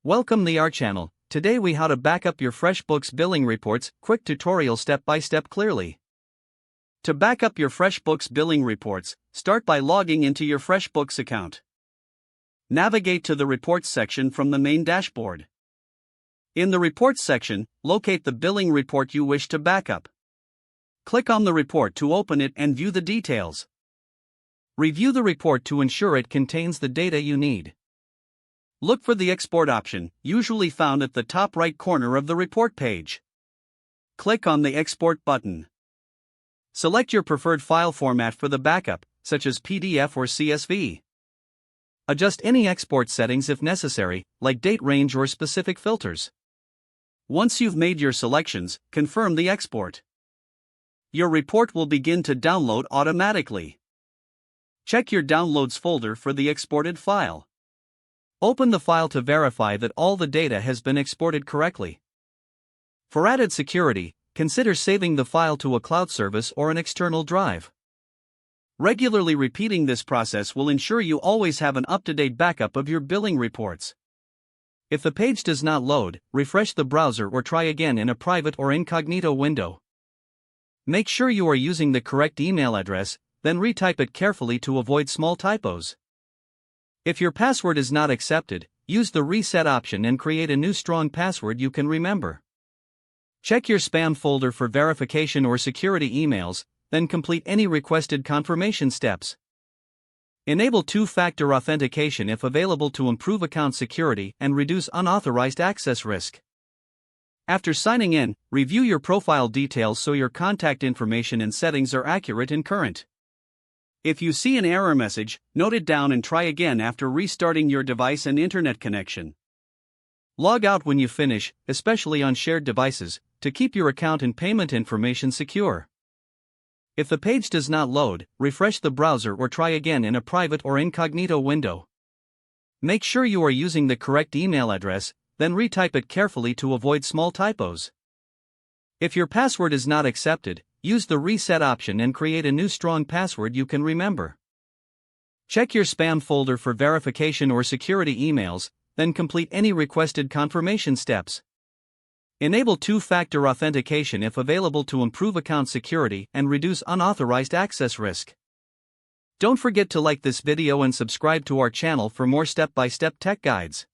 Welcome to our channel. Today we how to back up your FreshBooks billing reports, quick tutorial step by step clearly. To back up your FreshBooks billing reports, start by logging into your FreshBooks account. Navigate to the Reports section from the main dashboard. In the Reports section, locate the billing report you wish to back up. Click on the report to open it and view the details. Review the report to ensure it contains the data you need. Look for the Export option, usually found at the top right corner of the report page. Click on the Export button. Select your preferred file format for the backup, such as PDF or CSV. Adjust any export settings if necessary, like date range or specific filters. Once you've made your selections, confirm the export. Your report will begin to download automatically. Check your Downloads folder for the exported file. Open the file to verify that all the data has been exported correctly. For added security, consider saving the file to a cloud service or an external drive. Regularly repeating this process will ensure you always have an up-to-date backup of your billing reports. If the page does not load, refresh the browser or try again in a private or incognito window. Make sure you are using the correct email address, then retype it carefully to avoid small typos. If your password is not accepted, use the Reset option and create a new strong password you can remember. Check your spam folder for verification or security emails, then complete any requested confirmation steps. Enable two-factor authentication if available to improve account security and reduce unauthorized access risk. After signing in, review your profile details so your contact information and settings are accurate and current. If you see an error message, note it down and try again after restarting your device and internet connection. Log out when you finish, especially on shared devices, to keep your account and payment information secure. If the page does not load, refresh the browser or try again in a private or incognito window. Make sure you are using the correct email address, then retype it carefully to avoid small typos. If your password is not accepted, use the Reset option and create a new strong password you can remember. Check your spam folder for verification or security emails, then complete any requested confirmation steps. Enable two-factor authentication if available to improve account security and reduce unauthorized access risk. Don't forget to like this video and subscribe to our channel for more step-by-step tech guides.